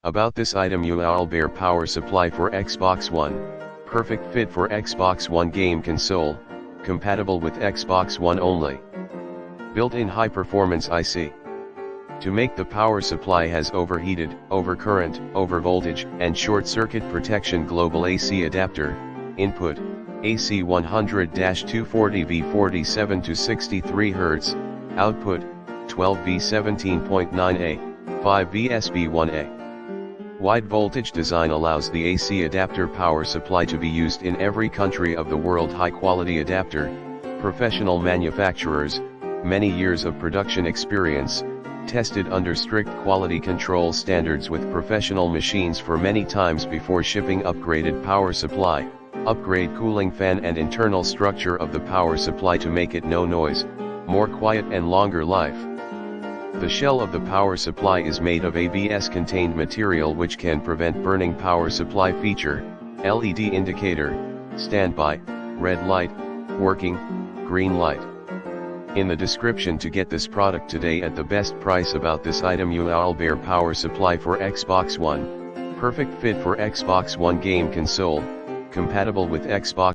About this item: uowlbear power supply for Xbox One. Perfect fit for Xbox One game console, compatible with Xbox One only. Built-in high-performance IC. To make the power supply has overheated, overcurrent, overvoltage, and short-circuit protection global AC adapter. Input, AC 100-240V 47 to 63 Hz, output, 12V 17.9A, 5V SB1A. Wide voltage design allows the AC adapter power supply to be used in every country of the world. High quality adapter, professional manufacturers, many years of production experience, tested under strict quality control standards with professional machines for many times before shipping. Upgraded power supply, upgrade cooling fan and internal structure of the power supply to make it no noise, more quiet and longer life. The shell of the power supply is made of ABS contained material which can prevent burning. Power supply feature, LED indicator, standby, red light, working, green light. In the description to get this product today at the best price. About this item: uowlbear power supply for Xbox One. Perfect fit for Xbox One game console, compatible with Xbox